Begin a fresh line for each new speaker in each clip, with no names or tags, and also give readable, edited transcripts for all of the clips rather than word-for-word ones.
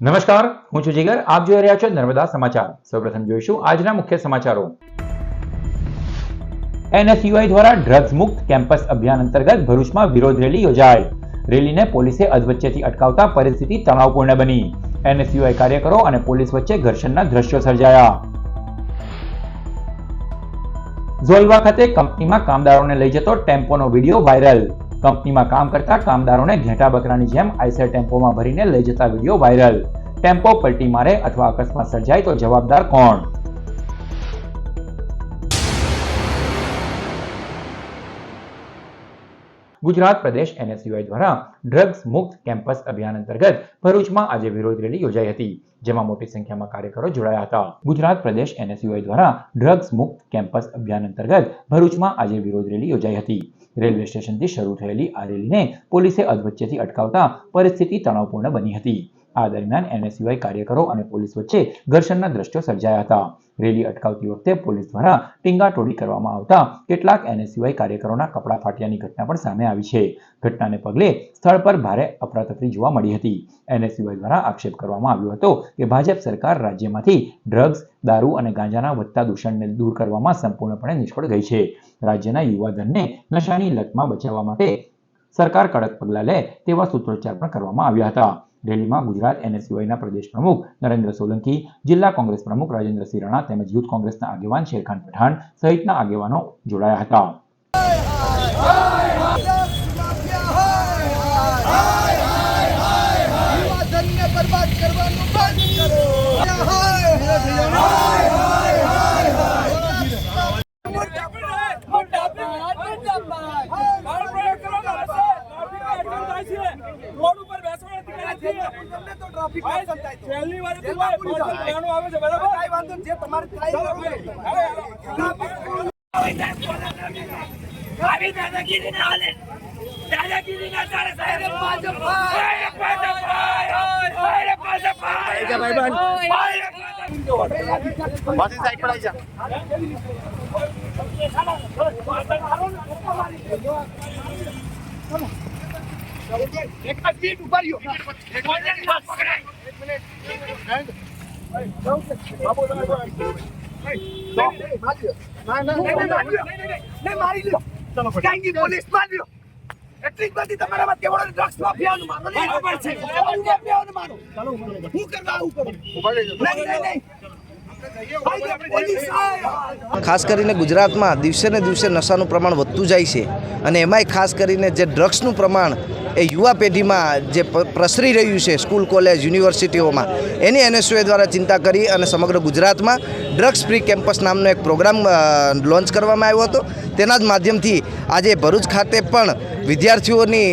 નમસ્કાર, હું છું જીગર. આપ જોઈ રહ્યા છો નર્મદા સમાચાર. સૌપ્રથમ જોઈશું આજના મુખ્ય સમાચારો. એનએસયુઆઈ દ્વારા ડ્રગ્સ મુક્ત કેમ્પસ અભિયાન અંતર્ગત ભરૂચમાં વિરોધ રેલી યોજાઈ. રેલીને પોલીસે અધવચ્ચેથી અટકાવતા પરિસ્થિતિ તણાવપૂર્ણ બની. એનએસયુઆઈ કાર્યકરો અને પોલીસ વચ્ચે ઘર્ષણના દ્રશ્યો સર્જાયા. ઝોલવા ખાતે કંપનીમાં કામદારોને લઈ જતો ટેમ્પોનો વિડીયો વાયરલ. કંપનીમાં કામ કરતા કામદારોને ઘેટા બકરાની જેમ આઈસર ટેમ્પોમાં ભરીને લઈ જતા વિડીયો વાયરલ. ટેમ્પો પલટી મારે અથવા અકસ્માત સર્જાય તો જવાબદાર કોણ? ગુજરાત પ્રદેશ એનએસયુઆઈ દ્વારા ડ્રગ્સ મુક્ત કેમ્પસ અભિયાન અંતર્ગત ભરૂચમાં આજે વિરોધ રેલી યોજાઈ હતી, જેમાં મોટી સંખ્યામાં કાર્યકરો જોડાયા હતા. ગુજરાત પ્રદેશ એનએસયુઆઈ દ્વારા ડ્રગ્સ મુક્ત કેમ્પસ અભિયાન અંતર્ગત ભરૂચમાં આજે વિરોધ રેલી યોજાઈ હતી. રેલવે સ્ટેશનથી શરૂ થયેલી આ રેલીને પોલીસે અધવચ્ચેથી અટકાવતા પરિસ્થિતિ તણાવપૂર્ણ બની હતી. આ દરમિયાન એનએસયુઆઈ કાર્યકરો અને પોલીસ વચ્ચે ઘર્ષણના દ્રશ્યો સર્જાયા હતા. રેલી અટકાવતી વખતે પોલીસ દ્વારા ટીંગાટોળી કરવામાં આવતા કેટલાક એનએસયુઆઈ કાર્યકરોના કપડા ફાટ્યાની ઘટના પણ સામે આવી છે. ઘટનાને પગલે સ્થળ પર ભારે અફરાતફરી જોવા મળી હતી. એનએસયુઆઈ દ્વારા આક્ષેપ કરવામાં આવ્યો હતો કે ભાજપ સરકાર રાજ્યમાંથી ડ્રગ્સ, દારૂ અને ગાંજાના વધતા દૂષણને દૂર કરવામાં સંપૂર્ણપણે નિષ્ફળ ગઈ છે. રાજ્યના યુવાધનને નશાની લતમાં બચાવવા માટે સરકાર કડક પગલાં લે તેવા સૂત્રોચ્ચાર પણ કરવામાં આવ્યા હતા. રેલીમાં ગુજરાત એનએસયુઆઈના પ્રદેશ પ્રમુખ નરેન્દ્ર સોલંકી, જિલ્લા કોંગ્રેસ પ્રમુખ રાજેન્દ્રસિંહ રાણા તેમજ યુથ કોંગ્રેસના આગેવાન શેરખાન પઠાણ સહિતના આગેવાનો જોડાયા હતા.
છેલ્લી વાર આવે છે, બરાબર? કાઈ વાંધો નહીં, જે તમારે થાય આવી દાદાગીરી ના હાલે. દાદાગીરી ના ચાલે સાહેબ.
બાકી સાઈડ પર આવી જા.
એક મિનિટ ઉભા રહ્યો. એક મિનિટ પકડાય. એક મિનિટ. મારી લ્યો. કાંગી પોલીસ મારી લ્યો. એટલી બધી તમારામાં કેવળ ડ્રગ્સ માફિયાનું માનો ને ખબર છે. માફિયાનું માનો. હું કરવા આવું કરું. નહીં.
ખાસ કરીને ગુજરાતમાં દિવસે ને દિવસે નશાનું પ્રમાણ વધતું જાય છે અને એમાંય ખાસ કરીને જે ડ્રગ્સનું પ્રમાણ એ યુવા પેઢીમાં જે પ્રસરી રહ્યું છે સ્કૂલ, કોલેજ, યુનિવર્સિટીઓમાં, એની એનએસયુઆઈ દ્વારા ચિંતા કરી અને સમગ્ર ગુજરાતમાં ડ્રગ્સ ફ્રી કેમ્પસ નામનો એક પ્રોગ્રામ લોન્ચ કરવામાં આવ્યો હતો. તેના જ માધ્યમથી આજે ભરૂચ ખાતે પણ વિદ્યાર્થીઓની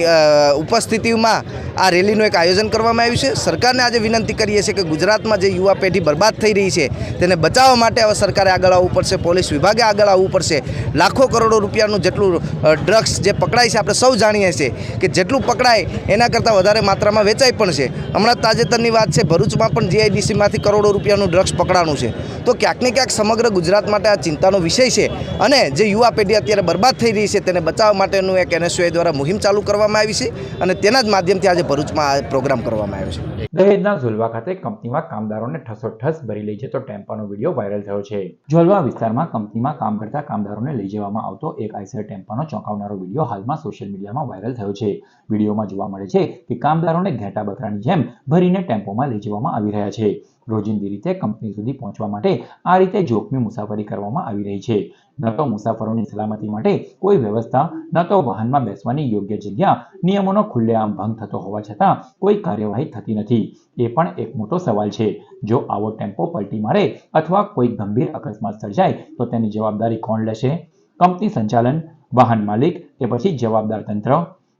ઉપસ્થિતિમાં આ રેલીનું એક આયોજન કરવામાં આવ્યું છે. સરકારને આજે વિનંતી કરીએ છીએ કે ગુજરાતમાં જે યુવા પેઢી બરબાદ થઈ રહી છે તેને બચાવવા માટે હવે સરકારે આગળ આવવું પડશે, પોલીસ વિભાગે આગળ આવવું પડશે. લાખો કરોડો રૂપિયાનું જેટલું ડ્રગ્સ જે પકડાય છે, આપણે સૌ જાણીએ છીએ કે જેટલું પકડાય એના કરતાં વધારે માત્રામાં વેચાય પણ છે. હમણાં તાજેતરની વાત છે, ભરૂચમાં પણ જીઆઈડીસીમાંથી કરોડો રૂપિયાનું ડ્રગ્સ પકડાનું છે. તો ક્યાંક ને ક્યાંક સમગ્ર ગુજરાત માટે આ ચિંતાનો વિષય છે અને જે યુવા પેઢી અત્યારે બરબાદ થઈ રહી છે તેને બચાવવા માટેનું એક એનએસયુઆઈ દ્વારા મુહિમ ચાલુ કરવામાં આવી છે અને તેના જ માધ્યમથી આજે ભરૂચમાં આ પ્રોગ્રામ કરવામાં આવ્યો છે.
દહેજના ઝોલવા ખાતે કંપનીમાં કામદારોને ઠસોઠસ ભરી લઈ જતો ટેમ્પાનો વિડીયો વાયરલ થયો છે. ઝોલવા વિસ્તારમાં કંપનીમાં કામ કરતા કામદારોને લઈ જવામાં આવતો એક આઈસર ટેમ્પાનો ચોંકાવનારો વિડીયો હાલમાં સોશિયલ મીડિયામાં વાયરલ થયો છે. વિડીયોમાં જોવા મળે છે કે કામદારોને ઘેટા બકરાની જેમ ભરીને ટેમ્પોમાં લઈ જવામાં આવી રહ્યા છે. રોજિંદી રીતે કંપની સુધી પહોંચવા માટે આ રીતે જોખમી મુસાફરી કરવામાં આવી રહી છે. ન તો મુસાફરોની સલામતી માટે કોઈ વ્યવસ્થા, ન તો વાહનમાં બેસવાની યોગ્ય જગ્યા, નિયમોનો ખુલ્લેઆમ ભંગ થતો હોવા છતાં કોઈ કાર્યવાહી થતી નથી. એ પણ એક મોટો સવાલ છે. જો આવો ટેમ્પો પલટી મારે અથવા કોઈ ગંભીર અકસ્માત સર્જાય તો તેની જવાબદારી કોણ લેશે? કંપની સંચાલન, વાહન માલિક કે પછી જવાબદાર તંત્ર?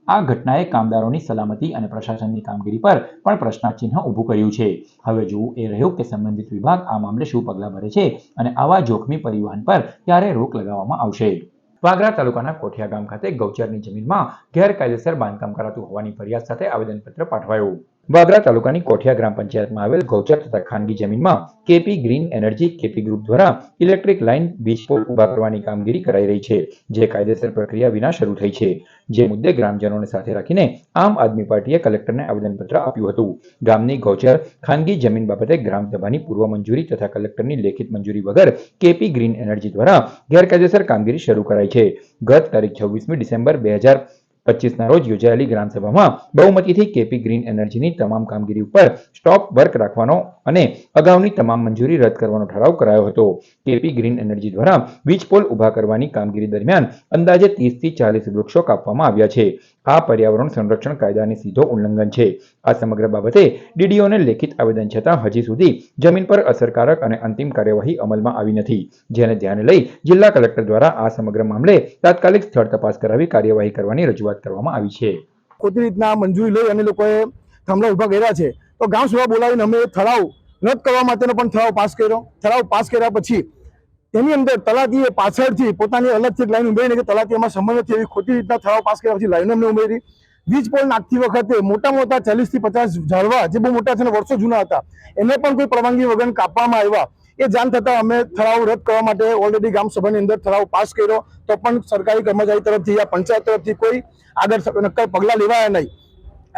આ ઘટનાએ કામદારોની સલામતી અને પ્રશાસનની કામગીરી પર પણ પ્રશ્નાચિહ્ન ઊભું કર્યું છે. હવે જોવું એ રહ્યું કે સંબંધિત વિભાગ આ મામલે શું પગલાં ભરે છે અને આવા જોખમી પરિવહન પર ક્યારે રોક લગાવવામાં આવશે. વાગરા તાલુકાના કોઠિયા ગામ ખાતે ગૌચરની જમીનમાં ગેરકાયદેસર બાંધકામ કરાતું હોવાની ફરિયાદ સાથે આવેદનપત્ર પાઠવાયું. વાગરા તાલુકાની કોઠિયા ગ્રામ પંચાયતમાં આવેલ ગૌચર તથા ખાનગી જમીનમાં KP green energy KP group દ્વારા ઇલેક્ટ્રિક લાઇન વીજ પોલ ઉભા કરવાની કામગીરી કરાઈ રહી છે, જે કાયદેસર પ્રક્રિયા વિના શરૂ થઈ છે. જે મુદ્દે ગ્રામજનોને સાથે રાખીને આમ આદમી પાર્ટીએ કલેક્ટરને આવેદનપત્ર આપ્યું હતું. ગામની ગૌચર ખાનગી જમીન બાબતે ગ્રામસભાની પૂર્વ મંજૂરી તથા કલેક્ટરની લેખિત મંજૂરી વગર કેપી ગ્રીન એનર્જી દ્વારા ગેરકાયદેસર કામગીરી શરૂ કરાઈ છે. ગત તારીખ 26મી ડિસેમ્બર 2025ના રોજ યોજાયેલી ગ્રામસભામાં બહુમતીથી કેપી ગ્રીન એનર્જીની તમામ કામગીરી ઉપર સ્ટોપ વર્ક રાખવાનો અને અગાઉની તમામ મંજૂરી રદ કરવાનો ઠરાવ કરાયો હતો. કેપી ગ્રીન એનર્જી દ્વારા વીજ પોલ ઉભા કરવાની કામગીરી દરમિયાન અંદાજે 30 થી 40 વૃક્ષો કાપવામાં આવ્યા છે. આ પર્યાવરણ સંરક્ષણ કાયદાની સીધો ઉલ્લંઘન છે. આ સમગ્ર બાબતે ડીડીઓને લેખિત આવેદન છતાં હજી સુધી જમીન પર અસરકારક અને અંતિમ કાર્યવાહી અમલમાં આવી નથી, જેને ધ્યાને લઈ જિલ્લા કલેક્ટર દ્વારા આ સમગ્ર મામલે તાત્કાલિક સ્થળ તપાસ કરાવી કાર્યવાહી કરવાની રજૂઆત કરવામાં આવી છે.
ખોટી રીતના મંજૂરી લઈ અને લોકોએ થાંભલા ઉભા કર્યા છે, તો ગામ સભા બોલાવીને અમે ઠરાવ રદ કરવા માટેનો પણ ઠરાવ પાસ કર્યો. ઠરાવ પાસ કર્યા પછી એની અંદર તલાટીએ પાછળથી પોતાની અલગથી એક લાઈન ઉમેરીને કે તલાટી એમાં સંબંધ નથી એવી ખોટી રીતના ઠરાવ પાસ કર્યા પછી લાઈનો અમને ઉમેરી. વીજ પોલ નાખતી વખતે મોટા 40 થી 50 ઝાડવા જે બહુ મોટા છે અને વર્ષો જૂના હતા એને પણ કોઈ પરવાનગી વગર કાપવામાં આવ્યા. એ જાણ થતાં અમે ઠરાવ રદ કરવા માટે ઓલરેડી ગામ સભાની અંદર ઠરાવ પાસ કર્યો, તો પણ સરકારી કર્મચારી તરફથી યા પંચાયત તરફથી કોઈ આગળ નક્કર પગલાં લેવાયા નહીં.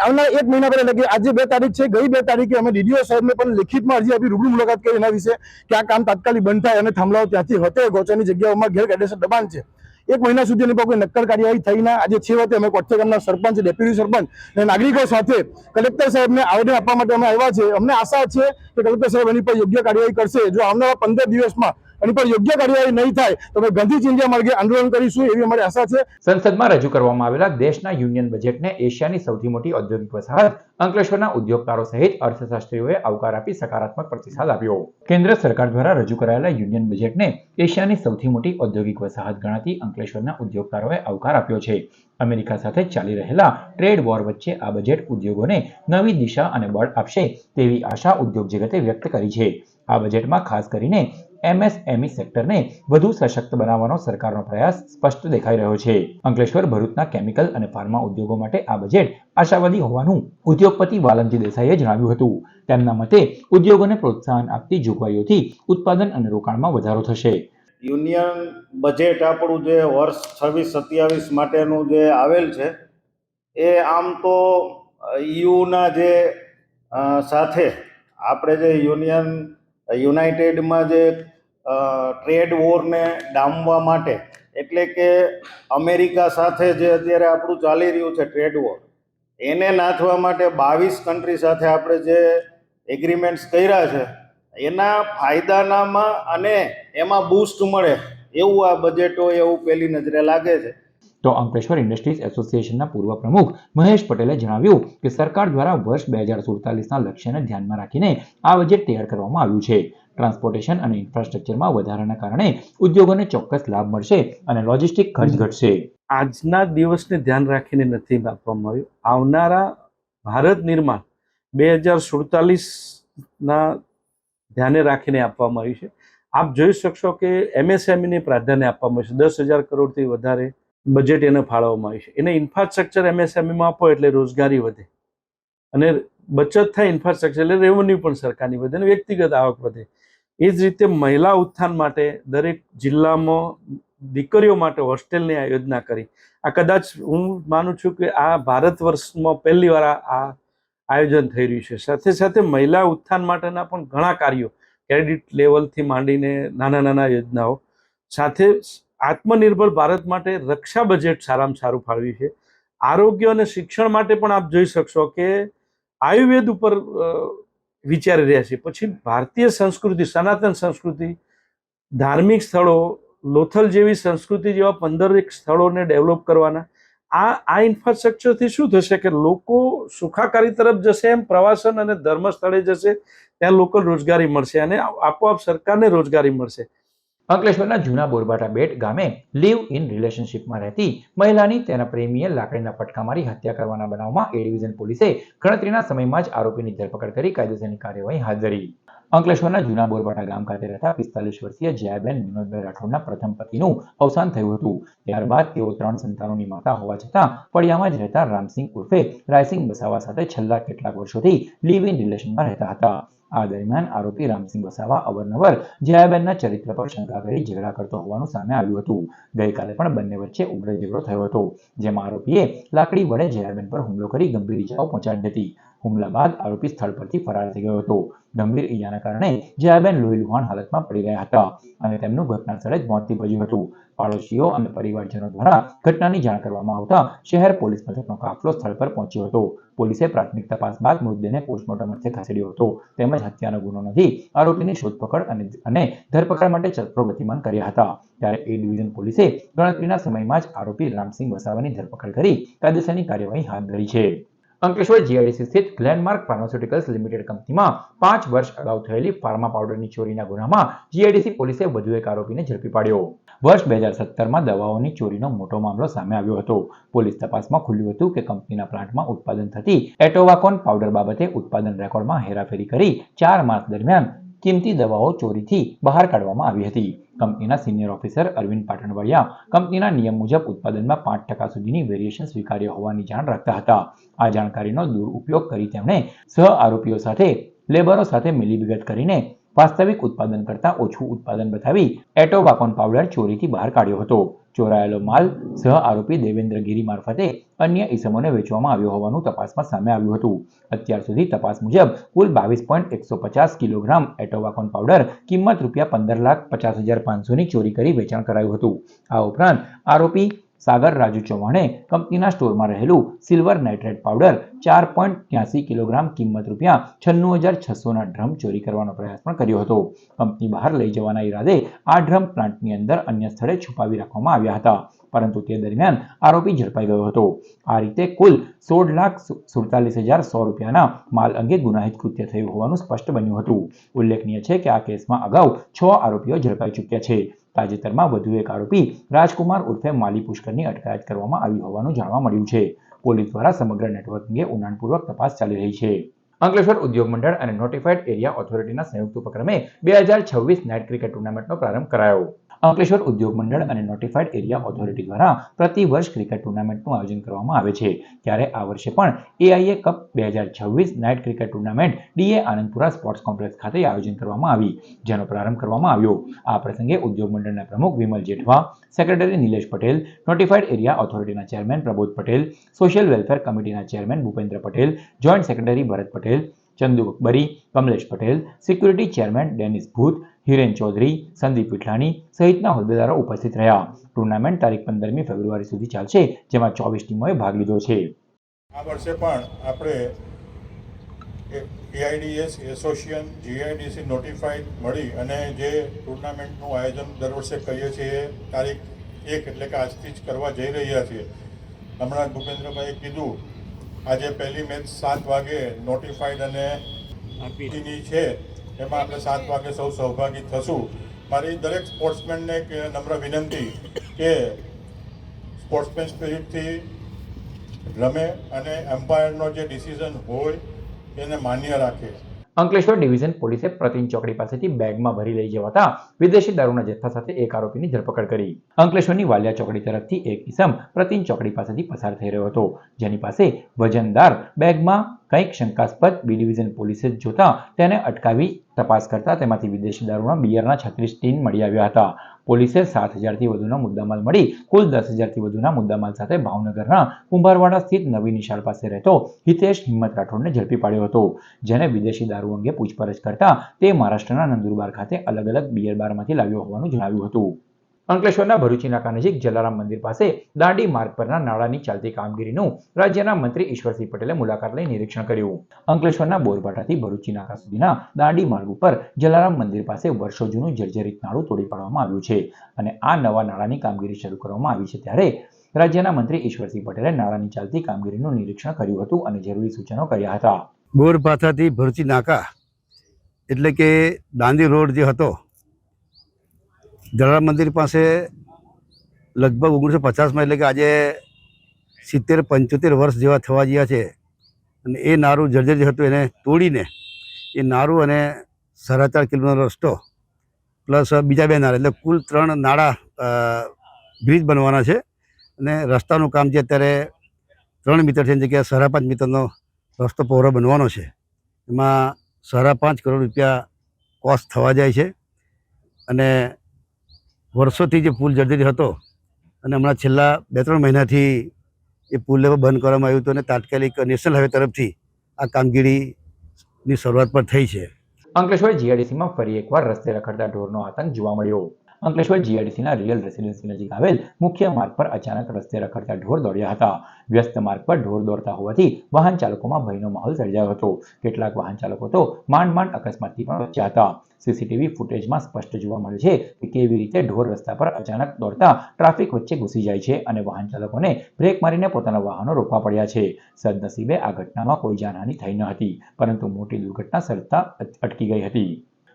આવનાર 1 મહિના પહેલા એટલે કે આજે 2 તારીખ છે, ગઈ 2 તારીખે અમે ડીડીઓ સાહેબને પણ લેખિતમાં અરજી આપી, રૂબરૂ મુલાકાત કરી એના વિશે કે આ કામ તાત્કાલિક બંધ થાય અને થાંભલાઓ ત્યાંથી હટે. ગૌચરની જગ્યાઓમાં ગેરકાયદેસર દબાણ છે. 1 મહિના સુધી એની પર કોઈ નક્કર કાર્યવાહી થઈ ના. આજે છેવટે અમે કોઠિયા ગામના સરપંચ, ડેપ્યુટી સરપંચ અને નાગરિકો સાથે કલેક્ટર સાહેબને આવેદન આપવા માટે અમે આવ્યા છે. અમને આશા છે કે કલેક્ટર સાહેબ એની પર યોગ્ય કાર્યવાહી કરશે. જો આવનારા 15 દિવસમાં એની પર યોગ્ય કાર્યવાહી નહીં થાય તો અમે ગાંધી ચિંધ્યા માર્ગે આંદોલન કરીશું એવી અમારી આશા છે.
સંસદમાં રજૂ કરવામાં આવેલા દેશના યુનિયન બજેટને એશિયાની સૌથી મોટી ઔદ્યોગિક વસાહત અંકલેશ્વરના ઉદ્યોગકારો સહિત અર્થશાસ્ત્રીઓએ આવકાર આપી સકારાત્મક પ્રતિસાદ આપ્યો. કેન્દ્ર સરકાર દ્વારા રજૂ કરાયેલા યુનિયન બજેટને એશિયાની સૌથી મોટી ઔદ્યોગિક વસાહત ગણાતી અંકલેશ્વરના ઉદ્યોગકારોએ આવકાર આપ્યો છે. અમેરિકા સાથે ચાલી રહેલા ટ્રેડ વોર વચ્ચે આ બજેટ ઉદ્યોગોને નવી દિશા અને બળ આપશે તેવી આશા ઉદ્યોગ જગતે વ્યક્ત કરી છે. આ બજેટમાં ખાસ કરીને એમએસએમઈ સેક્ટરને વધુ સશક્ત બનાવવાનો સરકારનો પ્રયાસ સ્પષ્ટ દેખાઈ રહ્યો છે. અંકલેશ્વર ભરૂચના કેમિકલ અને ફાર્મા ઉદ્યોગો માટે આ બજેટ આશાવાદી હોવાનું ઉદ્યોગપતિ વાલમજી દેસાઈએ જણાવ્યું હતું. તેમના મતે ઉદ્યોગોને પ્રોત્સાહન આપતી જોગવાઈઓથી ઉત્પાદન અને રોકાણમાં વધારો થશે.
યુનિયન બજેટ આપણું જે વર્ષ 26-27 માટેનું જે આવેલ છે એ આમ તો યુના જે સાથે આપણે જે યુનાઇટેડમાં જે ટ્રેડ વોરને ડામવા માટે, એટલે કે અમેરિકા સાથે જે અત્યારે આપણું ચાલી રહ્યું છે ટ્રેડ વોર, એને નાથવા માટે 22 કન્ટ્રી સાથે આપણે જે એગ્રીમેન્ટ્સ કર્યા છે એના ફાયદાનામાં અને એમાં બૂસ્ટ મળે એવું આ બજેટ હોય એવું પહેલી નજરે લાગે છે.
તો અંકલેશ્વર ઇન્ડસ્ટ્રીઝ એસોસિએશનના પૂર્વ પ્રમુખ મહેશ પટેલે જણાવ્યું કે સરકાર દ્વારા વર્ષ 2047ના લક્ષ્યને ધ્યાનમાં રાખીને આ બજેટ તૈયાર કરવામાં આવ્યું છે. ટ્રાન્સપોર્ટેશન અને ઇન્ફ્રાસ્ટ્રક્ચરમાં વધારાના કારણે ઉદ્યોગોને ચોક્કસ લાભ મળશે અને લોજિસ્ટિક ખર્ચ ઘટશે.
આજના દિવસને ધ્યાન રાખીને નથી આપવામાં આવ્યું. આવનારા ભારત નિર્માણ 2047ના ધ્યાને રાખીને આપવામાં આવ્યું છે. આપ જોઈ શકશો કે એમએસએમઈને પ્રાધાન્ય આપવામાં આવ્યું છે. 10,000 કરોડથી વધારે બજેટ એને ફાળવવામાં આવ્યું છે. એને ઇન્ફ્રાસ્ટ્રક્ચર એમએસએમઈમાં આપો એટલે રોજગારી વધે અને બચત થાય ઇન્ફ્રાસ્ટ્રક્ચર એટલે રેવન્યુ પણ સરકારની વધે અને વ્યક્તિગત આવક વધે. એ જ રીતે મહિલા ઉત્થાન માટે દરેક જિલ્લામાં દીકરીઓ માટે હોસ્ટેલની આ યોજના કરી. આ કદાચ હું માનું છું કે આ ભારત વર્ષમાં પહેલી વાર આ આયોજન થઈ રહ્યું છે. સાથે સાથે મહિલા ઉત્થાન માટેના પણ ઘણા કાર્યો, ક્રેડિટ લેવલથી માંડીને નાના નાના યોજનાઓ, સાથે આત્મનિર્ભર ભારત માટે રક્ષા બજેટ સારામાં સારું ફાળવ્યું છે. આરોગ્ય અને શિક્ષણ માટે પણ આપ જોઈ શકશો કે આયુર્વેદ ઉપર વિચારી રહ્યા છે. પછી ભારતીય સંસ્કૃતિ, સનાતન સંસ્કૃતિ, ધાર્મિક સ્થળો, લોથલ જેવી સંસ્કૃતિ જેવા 15 સ્થળોને ડેવલપ કરવાના. આ ઇન્ફ્રાસ્ટ્રક્ચરથી શું થશે કે લોકો સુખાકારી તરફ જશે, એમ પ્રવાસન અને ધર્મ સ્થળે જશે, ત્યાં લોકલ રોજગારી મળશે અને આપોઆપ સરકારને રોજગારી મળશે.
અંકલેશ્વરના જૂના બોરબાટા બેટ ગામે લીવ ઇન રિલેશનશીપમાં રહેતી મહિલાની તેના પ્રેમીએ લાકડીના ફટકા મારી હત્યા કરવાના બનાવમાં એ ડિવિઝન પોલીસે ગણતરીના સમયમાં જ આરોપીની ધરપકડ કરી કાયદેસરની કાર્યવાહી હાથ ધરી. અંકલેશ્વરના જૂના બોરપાટા ગામ ખાતે રહેતા 45 વર્ષીય જયાબેન વિનોદભાઈ રાઠોડના પ્રથમ પતિનું અવસાન થયું હતું. ત્યારબાદ તેઓ 3 સંતાનોની માતા હોવા છતાં ફળિયામાં જ રહેતા રામસિંહ ઉર્ફે રાયસિંહ વસાવા સાથે છેલ્લા કેટલાક વર્ષોથી લિવ ઇન રિલેશનમાં રહેતા હતા. આ દરમિયાન આરોપી રામસિંહ વસાવા અવારનવાર જયાબેનના ચરિત્ર પર શંકા કરી ઝઘડા કરતો હોવાનું સામે આવ્યું હતું. ગઈકાલે પણ બંને વચ્ચે ઉગ્ર ઝઘડો થયો હતો, જેમાં આરોપીએ લાકડી વડે જયાબેન પર હુમલો કરી ગંભીર ઇજાઓ પહોંચાડી હતી. હુમલા બાદ આરોપી સ્થળ પરથી ફરાર થઈ ગયો હતો. ગંભીર ઇજાના કારણે જયાબેન લોહીલુહાણ હાલતમાં પડી રહ્યા હતા અને તેમનું ઘટના સ્થળે જ મોત નીપજ્યું હતું. પાડોશીઓ અને પરિવારજનો દ્વારા ઘટનાની જાણ કરવામાં આવતા શહેર પોલીસ મથકનો કાફલો સ્થળ પર પહોંચ્યો હતો. પોલીસે પ્રાથમિક તપાસ બાદ મૃતદેહને પોસ્ટમોર્ટમ અર્થે ખસેડ્યો હતો. તેમજ હત્યાનો ગુનો નથી આરોપીની શોધપકડ અને ધરપકડ માટે ચક્રો ગતિમાન કર્યા હતા. ત્યારે એ ડિવિઝન પોલીસે ગણતરીના સમયમાં જ આરોપી રામસિંહ વસાવાની ધરપકડ કરી કાયદેસરની કાર્યવાહી હાથ ધરી છે. અંકલેશ્વર જીઆઈડીસી સ્થિત ગ્લેનમાર્ક ફાર્માસ્યુટિકલ્સ લિમિટેડ કંપનીમાં 5 વર્ષ અગાઉ થયેલી ફાર્મા પાવડરની ચોરીના ગુનામાં જીઆઈડીસી પોલીસે વધુ એક આરોપીને ઝડપી પાડ્યો. વર્ષ 2017માં દવાઓની ચોરીનો મોટો મામલો સામે આવ્યો હતો. પોલીસ તપાસમાં ખુલ્યું હતું કે કંપનીના પ્લાન્ટમાં ઉત્પાદન થતી એટોવાકોન પાવડર બાબતે ઉત્પાદન રેકોર્ડમાં હેરાફેરી કરી 4 માસ દરમિયાન કિંમતી દવાઓ ચોરીથી બહાર કાઢવામાં આવી હતી. કંપનીના સિનિયર ઓફિસર અરવિંદ પાટણવાડિયા કંપનીના નિયમ મુજબ ઉત્પાદનમાં 5% સુધીની વેરિએશન સ્વીકાર્ય હોવાની જાણ રાખતા હતા. આ જાણકારીનો દુરુપયોગ કરી તેમણે સહ આરોપીઓ સાથે લેબરો સાથે મિલીભગત કરીને વાસ્તવિક ઉત્પાદન કરતાં ઓછું ઉત્પાદન બતાવી એટોવાકોન પાવડર ચોરીથી બહાર કાઢ્યો હતો. ચોરાયેલો માલ સહ આરોપી દેવેન્દ્ર ગીરી મારફતે અન્ય ઇસમોને વેચવામાં આવ્યો હોવાનું તપાસમાં સામે આવ્યું હતું. અત્યાર સુધી તપાસ મુજબ કુલ 22.150 કિલોગ્રામ એટોવાકોન પાવડર કિંમત ₹15,50,500ની ચોરી કરી વેચાણ કરાયું હતું. આ ઉપરાંત આરોપી સાગર રાજુ ચૌહાણે કંપનીના સ્ટોરમાં રહેલું સિલ્વર નાઇટ્રેટ પાવડર 4.83 કિલોગ્રામ કિંમત ₹96,600ના ડ્રમ ચોરી કરવાનો પ્રયાસ પણ કર્યો હતો. કંપની બહાર લઈ જવાના ઈરાદે આ ડ્રમ પ્લાન્ટની અંદર અન્ય સ્થળે છુપાવી રાખવામાં આવ્યા હતા, પરંતુ તે દરમિયાન આરોપી ઝડપાઈ ગયો હતો. આ રીતે કુલ ₹16,47,100ના માલ અંગે ગુનાહિત કૃત્ય થયું હોવાનું સ્પષ્ટ બન્યું હતું. ઉલ્લેખનીય છે કે આ કેસમાં અગાઉ 6 આરોપીઓ ઝડપાઈ ચૂક્યા છે. તાજેતરમાં વધુ એક આરોપી રાજકુમાર ઉર્ફે માલી પુષ્કરની અટકાયત કરવામાં આવી હોવાનું જાણવા મળ્યું છે. પોલીસ દ્વારા સમગ્ર નેટવર્ક અંગે ઊંડાણપૂર્વક તપાસ ચાલી રહી છે. અંકલેશ્વર ઉદ્યોગ મંડળ અને નોટિફાઈડ એરિયા ઓથોરિટીના સંયુક્ત ઉપક્રમે 2026 નાઇટ ક્રિકેટ ટુર્નામેન્ટનો પ્રારંભ કરાયો. અંકલેશ્વર ઉદ્યોગ મંડળ અને નોટિફાઈડ એરિયા ઓથોરિટી દ્વારા પ્રતિ વર્ષ ક્રિકેટ ટુર્નામેન્ટનું આયોજન કરવામાં આવે છે. ત્યારે આ વર્ષે પણ AIA cup 2026 night cricket tournament ડીએ આનંદપુરા સ્પોર્ટ્સ કોમ્પ્લેક્સ ખાતે આયોજન કરવામાં આવી, જેનો પ્રારંભ કરવામાં આવ્યો. આ પ્રસંગે ઉદ્યોગ મંડળના પ્રમુખ Vimal Jethwa, secretary Nilesh Patel, notified area ઓથોરિટીના chairman Prabodh Patel, social welfare કમિટીના chairman Bhupendra Patel, joint secretary Bharat Patel, Chandu Akbari, Kamlesh Patel, security chairman Dennis Bhut, Hiren Chaudhary, Sandeep Vithlani સહિતના હોદ્દેદારો ઉપસ્થિત રહ્યા. ટુર્નામેન્ટ તારીખ 15મી ફેબ્રુઆરી સુધી ચાલશે, જેમાં 24 ટીમોએ ભાગ લીધો છે.
આ વર્ષે પણ આપણે એઆઈડીએસ એસોસિએશન જીઆઈડીસી નોટિફાઈડ મળી અને જે ટુર્નામેન્ટનું આયોજન દર વર્ષે કરીએ છીએ તારીખ 1 એટલે કે આજથી જ કરવા જઈ રહ્યા છીએ. હમણાં ભૂપેન્દ્રભાઈએ કીધું આજે પહેલી મેચ 7 વાગે નોટિફાઈડ અને આરપીટીની છે, એમાં આપણે 7 વાગે સૌ સહભાગી થશું. મારી દરેક સ્પોર્ટ્સમેનને એક નમ્ર વિનંતી કે સ્પોર્ટ્સમેન સ્પિરિટથી રમે અને એમ્પાયરનો જે ડિસિઝન હોય એને માન્ય રાખે.
અંકલેશ્વર ડિવિઝન પોલીસે પ્રતિન ચોકડી પાસેથી બેગમાં ભરી લઈ જવાતા વિદેશી દારૂના જથ્થા સાથે એક આરોપીની ધરપકડ કરી. અંકલેશ્વરની વાલિયા ચોકડી તરફથી એક ઇસમ પ્રતિન ચોકડી પાસેથી પસાર થઈ રહ્યો હતો, જેની પાસે વજનદાર બેગમાં કંઈક શંકાસ્પદ બી ડિવિઝન પોલીસે જોતા તેને અટકાવી તપાસ કરતા તેમાંથી વિદેશી દારૂના બિયરના 36 ટીન મળી આવ્યા હતા. પોલીસે 7,000થી વધુનો મુદ્દામાલ મળી કુલ 10,000થી વધુના મુદ્દામાલ સાથે ભાવનગરના કુંભારવાડા સ્થિત નવી નિશાળ પાસે રહેતો હિતેશ હિંમત રાઠોડને ઝડપી પાડ્યો હતો, જેને વિદેશી દારૂ અંગે પૂછપરછ કરતા તે મહારાષ્ટ્રના નંદુરબાર ખાતે અલગ અલગ બિયર બારમાંથી લાવ્યો હોવાનું જણાવ્યું હતું. અંકલેશ્વરના ભરૂચી નાકા નજીક જલારામ મંદિર પાસે દાંડી માર્ગ પરના નાળાની ચાલતી કામગીરીનું રાજ્યના મંત્રી ઈશ્વરસિંહ પટેલે મુલાકાત લઈ નિરીક્ષણ કર્યું. અંકલેશ્વરના બોરપાટાથી ભરૂચી નાકા સુધીના દાંડી માર્ગ ઉપર જલારામ મંદિર પાસે વર્ષો જૂનું જર્જરિત નાળું તોડી પાડવામાં આવ્યું છે અને આ નવા નાળાની કામગીરી શરૂ કરવામાં આવી છે. ત્યારે રાજ્યના મંત્રી ઈશ્વરસિંહ પટેલે નાળાની ચાલતી કામગીરીનું નિરીક્ષણ કર્યું હતું અને જરૂરી સૂચનો કર્યા હતા.
બોરપાટાથી ભરૂચી નાકા એટલે કે દાંડી રોડ જે હતો, જલારામ મંદિર પાસે લગભગ 1950માં એટલે કે આજે 70-75 વર્ષ જેવા થવા ગયા છે અને એ નારું જર્જર જે હતું એને તોડીને એ નારું અને 4.5 કિલોમીટરનો રસ્તો પ્લસ બીજા 2 નાળા એટલે કુલ 3 નાળા બ્રિજ બનવાના છે અને રસ્તાનું કામ જે અત્યારે 3 મીટરની જગ્યાએ 5.5 મીટરનો રસ્તો પહોળો બનવાનો છે. એમાં 5.5 કરોડ રૂપિયા કોસ્ટ થવા જાય છે અને વર્ષોથી જે પુલ જર્જરિત હતો અને હમણાં છેલ્લા 2-3 મહિનાથી એ પુલને બંધ કરવામાં આવ્યું હતું અને તાત્કાલિક નેશનલ હાઈવે તરફથી આ કામગીરીની શરૂઆત પણ થઈ છે.
અંકલેશ્વર જીઆઈડીસીમાં ફરી એકવાર રસ્તે રખડતા ઢોરનો આતંક જોવા મળ્યો. અંકલેશ્વર જીઆઈડીસીના રિયલ રેસિડેન્સી નજીક આવેલ મુખ્ય માર્ગ પર અચાનક રસ્તે રખડતા ઢોર દોડ્યા હતા. વ્યસ્ત માર્ગ પર ઢોર દોડતા હોવાથી વાહન ચાલકોમાં ભયનો માહોલ સર્જાયો હતો. કેટલાક વાહન ચાલકો તો માંડ અકસ્માતથી પણ બચ્યા હતા. સીસીટીવી ફૂટેજમાં સ્પષ્ટ જોવા મળે છે કે કેવી રીતે ઢોર રસ્તા પર અચાનક દોડતા ટ્રાફિક વચ્ચે ઘૂસી જાય છે અને વાહન ચાલકોને બ્રેક મારીને પોતાના વાહનો રોકવા પડ્યા છે. સદનસીબે આ ઘટનામાં કોઈ જાનહાનિ થઈ ન હતી, પરંતુ મોટી દુર્ઘટના સર્જતા અટકી ગઈ હતી.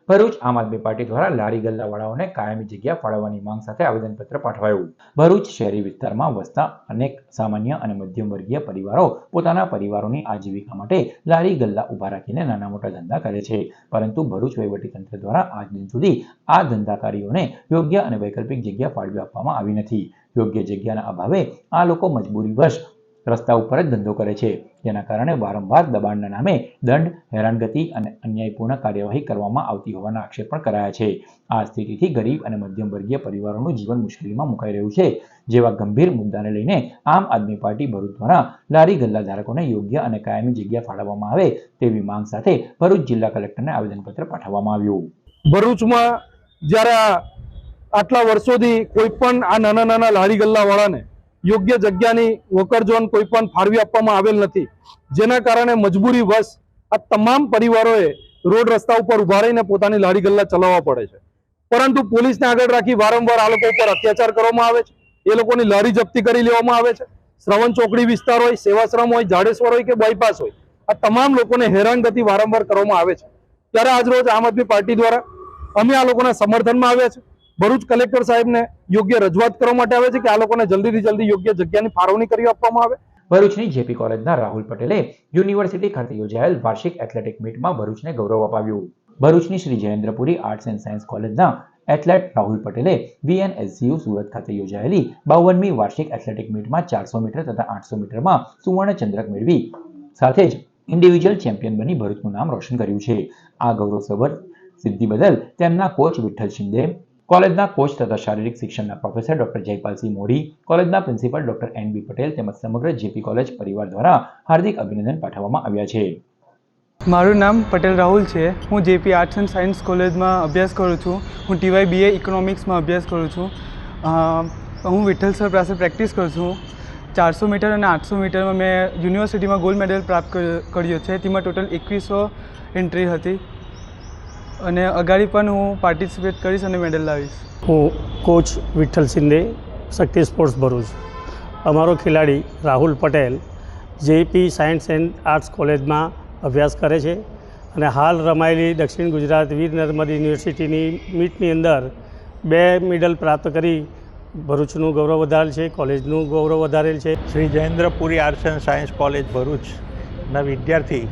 ભરૂચ આમ આદમી પાર્ટી દ્વારા લારી ગલ્લાવાળાઓને કાયમી જગ્યા ફાળવવાની માંગ સાથે આવેદનપત્ર પાઠવાયું. ભરૂચ શહેરી વિસ્તારમાં વસતા અનેક સામાન્ય અને મધ્યમ વર્ગીય પરિવારો પોતાના પરિવારોની આજીવિકા માટે લારી ગલ્લા ઊભા રાખીને નાના મોટા ધંધા કરે છે, પરંતુ ભરૂચ વહીવટીતંત્ર દ્વારા આજ દિન સુધી આ ધંધાકારીઓને યોગ્ય અને વૈકલ્પિક જગ્યા ફાળવી આપવામાં આવી નથી. યોગ્ય જગ્યાના અભાવે આ લોકો મજબૂરીવશ રસ્તા ઉપર જ ધંધો કરે છે, જેના કારણે વારંવાર દબાણના નામે દંડ, હેરાનગતિ અને અન્યાયપૂર્ણ કાર્યવાહી કરવામાં આવતી હોવાના આક્ષેપ પણ કરાયા છે. આ સ્થિતિથી ગરીબ અને મધ્યમ વર્ગીય પરિવારોનું જીવન મુશ્કેલીમાં મુકાઈ રહ્યું છે. જેવા ગંભીર મુદ્દાને લઈને આમ આદમી પાર્ટી ભરૂચ દ્વારા લારી ગલ્લા ધારકોને યોગ્ય અને કાયમી જગ્યા ફાળવવામાં આવે તેવી માંગ સાથે ભરૂચ જિલ્લા કલેક્ટરને આવેદનપત્ર પાઠવવામાં આવ્યું.
ભરૂચમાં જ્યારે આટલા વર્ષોથી કોઈ પણ આ નાના લારી ગલ્લાવાળાને યોગ્ય જગ્યાની વોકર કોઈ પણ ફાળવી આપવામાં આવેલ નથી, જેના કારણે મજબૂરી વશ આ તમામ પરિવારોએ રોડ રસ્તા ઉપર ઉભા રહીને પોતાની લારી ગલ્લા ચલાવવા પડે છે. પરંતુ પોલીસને આગળ રાખી વારંવાર આ લોકો ઉપર અત્યાચાર કરવામાં આવે છે. એ લોકોની લારી જપ્તી કરી લેવામાં આવે છે. શ્રવણ ચોકડી વિસ્તાર હોય, સેવાશ્રમ હોય, જાડેશ્વર હોય કે બાયપાસ હોય, આ તમામ લોકોને હેરાનગતિ વારંવાર કરવામાં આવે છે. ત્યારે આજરોજ આમ આદમી પાર્ટી દ્વારા અમે આ લોકોના સમર્થનમાં આવ્યા છે. ભરૂચ કલેક્ટર સાહેબને યોગ્ય રજૂઆત કરવા માટે આવે છે કે આ લોકોને જલ્દીથી જલ્દી યોગ્ય જગ્યાની ફાળવણી કરી આપવામાં આવે.
ભરૂચની જેપી કોલેજના રાહુલ પટેલે યુનિવર્સિટી ખાતે યોજાયેલ વાર્ષિક એથ્લેટિક મીટમાં ભરૂચને ગૌરવ અપાવ્યું. ભરૂચની Shri Jayendrapuri arts and science કોલેજના એથ્લેટ રાહુલ પટેલે VNSCU સુરત ખાતે યોજાયેલી 52મી વાર્ષિક એથ્લેટિક મીટમાં 400 મીટર તથા 800 મીટરમાં સુવર્ણ ચંદ્રક મેળવી સાથે જ ઇન્ડિવિજ્યુઅલ ચેમ્પિયન બની ભરૂચનું નામ રોશન કર્યું છે. આ ગૌરવસભર સિદ્ધિ બદલ તેમના કોચ વિઠ્ઠલ શિંદે, કોલેજના કોચ તથા શારીરિક શિક્ષણના પ્રોફેસર ડોક્ટર જયપાલસિંહ મોરી, કોલેજના પ્રિન્સિપલ ડોક્ટર NB પટેલ તેમજ સમગ્ર જેપી કોલેજ પરિવાર દ્વારા હાર્દિક અભિનંદન પાઠવવામાં આવ્યા છે.
મારું નામ પટેલ રાહુલ છે. હું જેપી આર્ટ્સ એન્ડ સાયન્સ કોલેજમાં અભ્યાસ કરું છું. હું TY BA ઇકોનોમિક્સમાં અભ્યાસ કરું છું. હું વિઠ્ઠલ સર પાસે પ્રેક્ટિસ કરું છું. 400 મીટર અને 800 મીટરમાં મેં યુનિવર્સિટીમાં ગોલ્ડ મેડલ પ્રાપ્ત કર્યો છે. તેમાં ટોટલ 2100 એન્ટ્રી હતી અને અગાડી પણ હું પાર્ટિસિપેટ કરીશ અને મેડલ લાવીશ.
હું કોચ વિઠ્ઠલ શિંદે, શક્તિ સ્પોર્ટ્સ ભરૂચ. અમારો ખેલાડી Rahul Patel JP science and arts કોલેજમાં અભ્યાસ કરે છે અને હાલ રમાયેલી દક્ષિણ ગુજરાત વીર નર્મદ યુનિવર્સિટીની મીટની અંદર 2 મેડલ પ્રાપ્ત કરી ભરૂચનું ગૌરવ વધારેલ છે, કોલેજનું ગૌરવ વધારેલ છે.
Shri Jayendrapuri arts and science college ભરૂચના વિદ્યાર્થી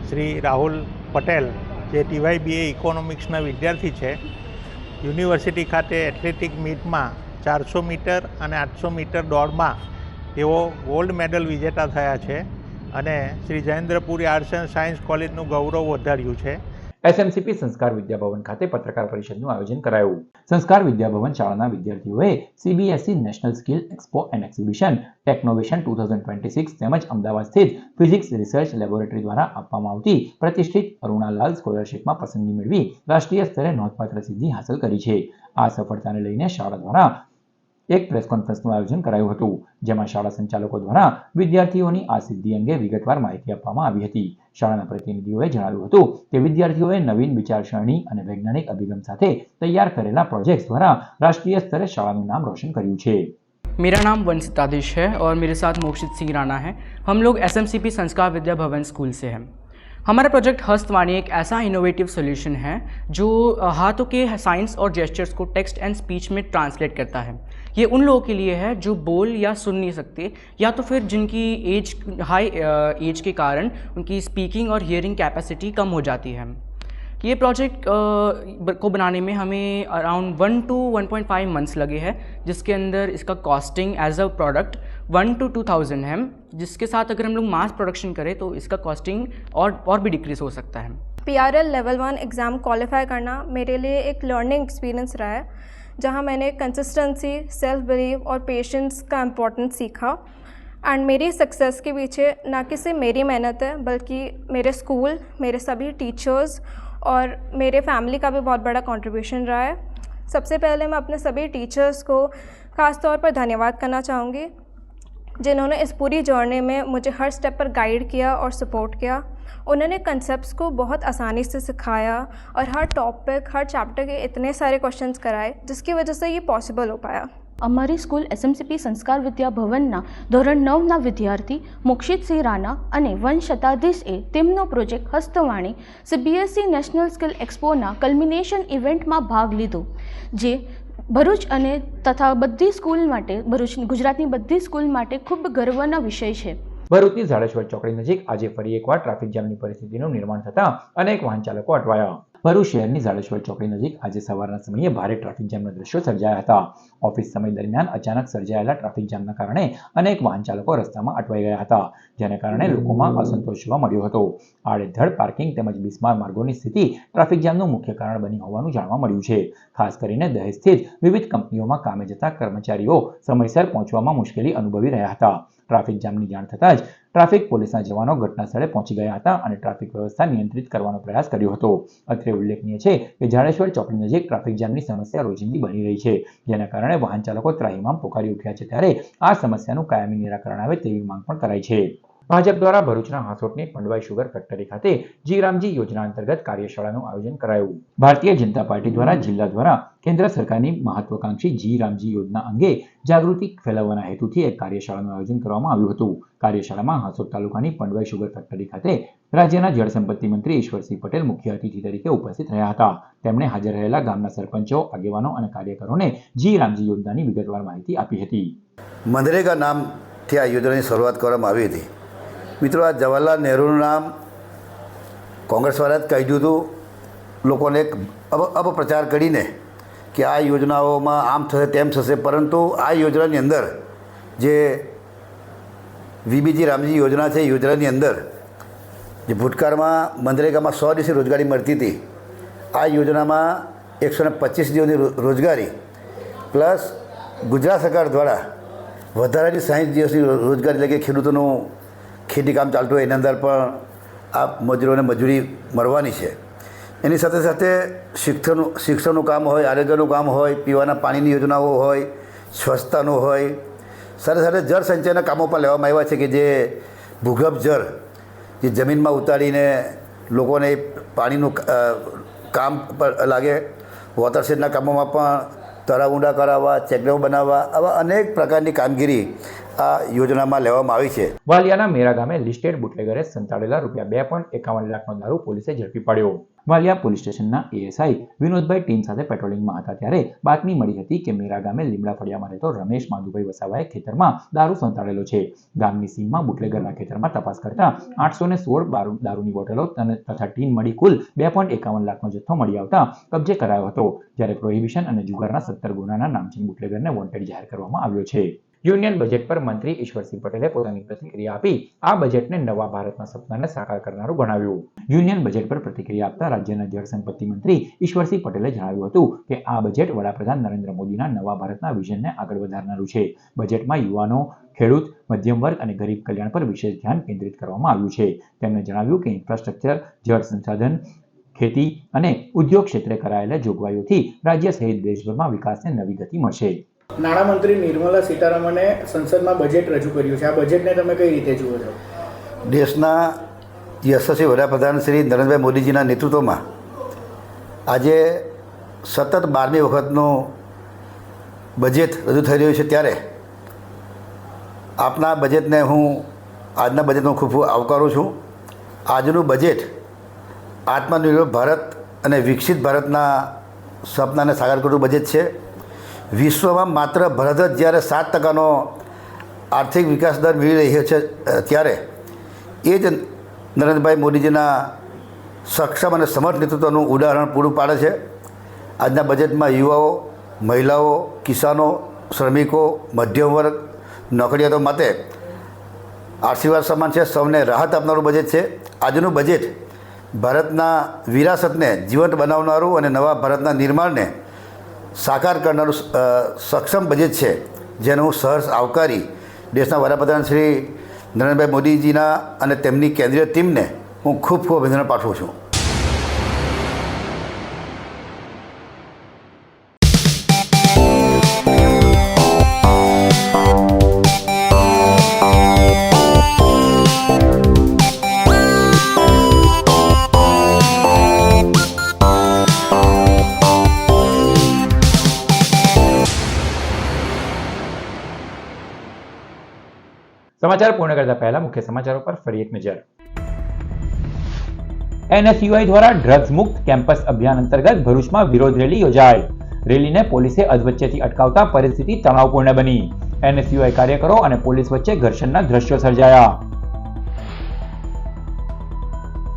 શ્રી રાહુલ પટેલ જે TY BA ઇકોનોમિક્સના વિદ્યાર્થી છે, યુનિવર્સિટી ખાતે એથ્લેટિક મીટમાં 400 મીટર અને 800 મીટર દોડમાં તેઓ ગોલ્ડ મેડલ વિજેતા થયા છે અને Shri Jayendrapuri arts and science કોલેજનું ગૌરવ વધાર્યું છે.
SMCP સંસ્કાર વિદ્યાભવન ખાતે પત્રકાર પરિષદનું આયોજન કરાયું. સંસ્કાર વિદ્યાભવન શાળાના વિદ્યાર્થીઓએ CBSE national skill expo and exhibition technovation 2026 તેમજ અમદાવાદ સ્થિત ફિઝિક્સ રિસર્ચ લેબોરેટરી દ્વારા આપવામાં આવતી પ્રતિષ્ઠિત અરુણાલાલ સ્કોલરશિપમાં પસંદગી મેળવી રાષ્ટ્રીય સ્તરે નોંધપાત્ર સિદ્ધિ હાંસલ કરી છે. આ સફળતાને લઈને શાળા દ્વારા એક પ્રેસ કોન્ફરન્સનું આયોજન કરાયું હતું, જેમાં શાળા સંચાલકો દ્વારા વિદ્યાર્થીઓની આ સિદ્ધિ અંગે વિગતવાર માહિતી આપવામાં આવી હતી. શાળાના પ્રતિનિધિઓએ જણાવ્યું હતું કે વિદ્યાર્થીઓએ નવીન વિચારસરણી અને વૈજ્ઞાનિક અભિગમ સાથે તૈયાર કરેલા પ્રોજેક્ટ્સ દ્વારા રાष्ट्रीय स्तर શાળાનું નામ રોશન કર્યું છે.
मेरा नाम वंशितादिश है और मेरे साथ मोक्षित सिंह राणा है. हम लोग SMCP संस्कार विद्या भवन स्कूल से हैं. हमारा प्रोजेक्ट हस्तवाणी एक ऐसा इनोवेटिव सोल्यूशन है जो हाथों के साइंस और जेस्चर्स को टेक्स्ट एंड स्पीच में ट्रांसलेट करता है. ये उन लोगों के लिए है जो बोल या सुन नहीं सकते या तो फिर जिनकी हाई एज के कारण उनकी स्पीकिंग और हियरिंग कैपेसिटी कम हो जाती है. ये प्रोजेक्ट को बनाने में हमें अराउंड 1 to 1.5 मंथ्स लगे हैं, जिसके अंदर इसका costing as a product 1 to 2,000 है, जिसके साथ अगर हम लोग मास प्रोडक्शन करें तो इसका कॉस्टिंग और भी डिक्रीज हो सकता है।
PRL लेवल 1 एग्ज़ाम क्वालिफाई करना मेरे लिए एक लर्निंग एक्सपीरियंस रहा है, जहाँ मैंने कंसिस्टेंसी, सेल्फ बिलीव और पेशेंस का इम्पोर्टेंस सीखा। एंड मेरी सक्सेस के पीछे ना कि सिर्फ मेरी मेहनत है, बल्कि मेरे स्कूल, मेरे सभी टीचर्स और मेरे फैमिली का भी बहुत बड़ा कंट्रीब्यूशन रहा है। सबसे पहले मैं अपने सभी टीचर्स को ख़ास तौर पर धन्यवाद करना चाहूँगी, जिन्होंने इस पूरी जर्नी में मुझे हर स्टेप पर गाइड किया और सपोर्ट किया। उन्होंने कंसेप्ट्स को बहुत आसानी से सिखाया और हर टॉपिक, हर चैप्टर के इतने सारे क्वेश्चंस कराए, जिसकी वजह से ये पॉसिबल हो पाया।
અમારી સ્કૂલ SMCP સંસ્કાર વિદ્યા ભવનના ધોરણ 9ના વિદ્યાર્થી મોક્ષિતસિંહ રાણા અને વન શતાધીશે તેમનો પ્રોજેક્ટ હસ્તવાણી CBSE નેશનલ સ્કિલ એક્સપોના કલ્મિનેશન ઇવેન્ટમાં ભાગ લીધો, જે ભરૂચ અને તથા બધી સ્કૂલ માટે, ભરૂચ ગુજરાતની બધી સ્કૂલ માટે ખૂબ ગર્વનો વિષય છે।
ભરૂચની ઝાડેશ્વર ચોકડી નજીક આજે ફરી એકવાર ટ્રાફિક જામની પરિસ્થિતિનું નિર્માણ થતા અનેક વાહન ચાલકો અટવાયા। ભરૂચ શહેરની ઝાડેશ્વર ચોકડી નજીક આજે સવારના સમયે ભારે ટ્રાફિક જામના દ્રશ્યો સર્જાયા હતા। ઓફિસ સમય દરમિયાન અચાનક સર્જાયેલા ટ્રાફિક જામના કારણે અનેક વાહન ચાલકો રસ્તામાં અટવાઈ ગયા હતા, જેને કારણે લોકોમાં અસંતોષ જોવા મળ્યો હતો। આડેધડ પાર્કિંગ તેમજ બિસ્માર માર્ગોની સ્થિતિ ટ્રાફિક જામનું મુખ્ય કારણ બની હોવાનું જાણવા મળ્યું છે। ખાસ કરીને દહેજ સ્થિત વિવિધ કંપનીઓમાં કામે જતા કર્મચારીઓ સમયસર પહોંચવામાં મુશ્કેલી અનુભવી રહ્યા હતા। ટ્રાફિક જામની જાણ થતાં જ ટ્રાફિક પોલીસના જવાનો ઘટના સ્થળે પહોંચી ગયા હતા અને ટ્રાફિક વ્યવસ્થા નિયંત્રિત કરવાનો પ્રયાસ કર્યો હતો। અત્રે ઉલ્લેખનીય છે કે ઝાડેશ્વર ચોકડી નજીક ટ્રાફિક જામની સમસ્યા રોજિંદી બની રહી છે, જેના કારણે વાહન ચાલકો ત્રાહિમામ પોકારી ઉઠ્યા છે। ત્યારે આ સમસ્યાનું કાયમી નિરાકરણ આવે તેવી માંગ પણ કરાઈ છે। ભાજપ દ્વારા ભરૂચના હાંસોટની પંડવાઈ શુગર ફેક્ટરી ખાતે જી રામજી યોજના અંતર્ગત કાર્યશાળાનું આયોજન કરાયું। ભારતીય જનતા પાર્ટી દ્વારા જિલ્લા દ્વારા કેન્દ્ર સરકારની મહત્વાકાંક્ષી જી રામજી યોજના અંગે જાગૃતિ ફેલાવવાના હેતુથી એક કાર્યશાળાનું આયોજન કરવામાં આવ્યું હતું। કાર્યશાળામાં હાંસોટ તાલુકાની પંડવાઈ શુગર ફેક્ટરી ખાતે રાજ્યના જળસંપત્તિ મંત્રી ઈશ્વરસિંહ પટેલ મુખ્ય અતિથિ તરીકે ઉપસ્થિત રહ્યા હતા। તેમણે હાજર રહેલા ગામના સરપંચો, આગેવાનો અને કાર્યકરોને જી રામજી યોજનાની વિગતવાર માહિતી આપી હતી।
મનરેગા નામથી આ યોજનાની શરૂઆત કરવામાં આવી હતી। મિત્રો, આ જવાહરલાલ નહેરુનું નામ કોંગ્રેસવાળા જ કહી દીધું, લોકોને એક અપપ્રચાર કરીને કે આ યોજનાઓમાં આમ થશે તેમ થશે, પરંતુ આ યોજનાની અંદર જે વીબીજી રામજી યોજના છે, યોજનાની અંદર જે ભૂતકાળમાં મનરેગામાં 100 દિવસની રોજગારી મળતી હતી, આ યોજનામાં 125 દિવસની રોજગારી પ્લસ ગુજરાત સરકાર દ્વારા વધારાની 60 દિવસની રોજગારી, એટલે કે ખેડૂતોનું ખેતી કામ ચાલતું હોય એની અંદર પણ આ મજૂરોને મજૂરી મળવાની છે। એની સાથે સાથે શિક્ષણનું કામ હોય, આરોગ્યનું કામ હોય, પીવાના પાણીની યોજનાઓ હોય, સ્વચ્છતાનું હોય, સાથે સાથે જળ સંચયના કામો પણ લેવામાં આવ્યા છે કે જે ભૂગર્ભ જળ જે જમીનમાં ઉતારીને લોકોને પાણીનું કામ પર લાગે, વોટરશેડના કામોમાં પણ તળાવ ઊંડા કરાવવા, ચેકડેમ બનાવવા, આવા અનેક પ્રકારની કામગીરી આ યોજનામાં લેવામાં આવી છે।
વાલિયાના મેરા ગામે લિસ્ટેડ બુટલેગરે સંતાડેલા ₹2.51 લાખનો દારૂ પોલીસે ઝડપી પાડ્યો। વાલિયા પોલીસ સ્ટેશનના એએસઆઈ વિનોદભાઈ ટીમ સાથે પેટ્રોલિંગમાં હતા ત્યારે બાતમી મળી હતી કે મેરા ગામે લીમડા ફળિયામાં રહેતો રમેશ માધુભાઈ વસાવાએ ખેતરમાં દારૂ સંતાડેલો છે। ગામની સીમમાં બુટલેગરના ખેતરમાં તપાસ કરતા 816 દારૂની બોટલો તથા ટીન મળી કુલ ₹2.51 લાખનો જથ્થો મળી આવતા કબજે કરાયો હતો, જ્યારે પ્રોહિબિશન અને જુગારના 17 ગુનાના નામચીન બુટલેગરને વોન્ટેડ જાહેર કરવામાં આવ્યો છે। યુનિયન બજેટ પર મંત્રી ઈશ્વરસિંહ પટેલે પોતાની પ્રતિક્રિયા આપી આ બજેટને નવા ભારતના સપનાને સાકાર કરનારું ગણાવ્યું। યુનિયન બજેટ પર પ્રતિક્રિયા આપતા રાજ્યના જળસંપત્તિ મંત્રી ઈશ્વરસિંહ પટેલે જણાવ્યું હતું કે આ બજેટ વડાપ્રધાન નરેન્દ્ર મોદીના નવા ભારતના વિઝનને આગળ વધારનારું છે। બજેટમાં યુવાનો, ખેડૂત, મધ્યમ વર્ગ અને ગરીબ કલ્યાણ પર વિશેષ ધ્યાન કેન્દ્રિત કરવામાં આવ્યું છે। તેમણે જણાવ્યું કે ઇન્ફ્રાસ્ટ્રક્ચર, જળ સંસાધન, ખેતી અને ઉદ્યોગ ક્ષેત્રે કરાયેલા જોગવાઈઓથી રાજ્ય સહિત દેશભરમાં વિકાસને નવી ગતિ મળશે।
નાણામંત્રી નિર્મલા સીતારમણે સંસદમાં બજેટ રજૂ કર્યું છે, આ બજેટને તમે કઈ રીતે જુઓ છો?
દેશના યશસ્વી વડાપ્રધાન શ્રી નરેન્દ્રભાઈ મોદીજીના નેતૃત્વમાં આજે સતત 12મી વખતનું બજેટ રજૂ થઈ રહ્યું છે, ત્યારે આપના બજેટને આજના બજેટને ખૂબ આવકારું છું। આજનું બજેટ આત્મનિર્ભર ભારત અને વિકસિત ભારતના સપનાને સાકાર કરતું બજેટ છે। વિશ્વમાં માત્ર ભારત જ જ્યારે 7% આર્થિક વિકાસ દર મેળવી રહ્યો છે, ત્યારે એ જ નરેન્દ્રભાઈ મોદીજીના સક્ષમ અને સમર્થ નેતૃત્વનું ઉદાહરણ પૂરું પાડે છે. આજના બજેટમાં યુવાઓ, મહિલાઓ, કિસાનો, શ્રમિકો, મધ્યમ વર્ગ, નોકરિયાતો માટે આશીર્વાદ સમાન છે. સૌને રાહત આપનારું બજેટ છે. આજનું બજેટ ભારતના વિરાસતને જીવંત બનાવનારું અને નવા ભારતના નિર્માણને સાકાર કરનારું સક્ષમ બજેટ છે, જેને હું સહર્ષ આવકારી દેશના વડાપ્રધાન શ્રી નરેન્દ્રભાઈ મોદીજીના અને તેમની કેન્દ્રીય ટીમને હું ખૂબ ખૂબ અભિનંદન પાઠવું છું.
સમાચાર પૂર્ણ કરતા પહેલા મુખ્ય સમાચારો પર ફરી એક નજર. NSUI દ્વારા ડ્રગ્સ મુક્ત કેમ્પસ અભિયાન અંતર્ગત ભરૂચમાં વિરોધ રેલી યોજાઈ. રેલીને પોલીસે અધવચ્ચેથી અટકાવતા પરિસ્થિતિ તણાવપૂર્ણ બની. NSUI કાર્યકરો અને પોલીસ વચ્ચે ઘર્ષણના દ્રશ્યો સર્જાયા.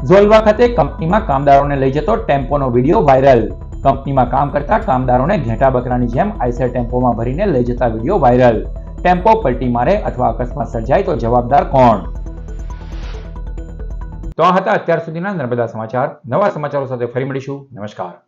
ઝોલવા ખાતે કંપનીમાં કામદારોને લઈ જતો ટેમ્પોનો વિડીયો વાયરલ. કંપનીમાં કામ કરતા કામદારોને ઘેટા બકરાની જેમ આઈસર ટેમ્પોમાં ભરીને લઈ જતા વિડીયો વાયરલ. ટેમ્પો પલટી મારે અથવા અકસ્માત સર્જાય તો જવાબદાર કોણ? તો આ હતા અત્યાર સુધીના નર્મદા સમાચાર. નવા સમાચારો સાથે ફરી મળીશું. નમસ્કાર.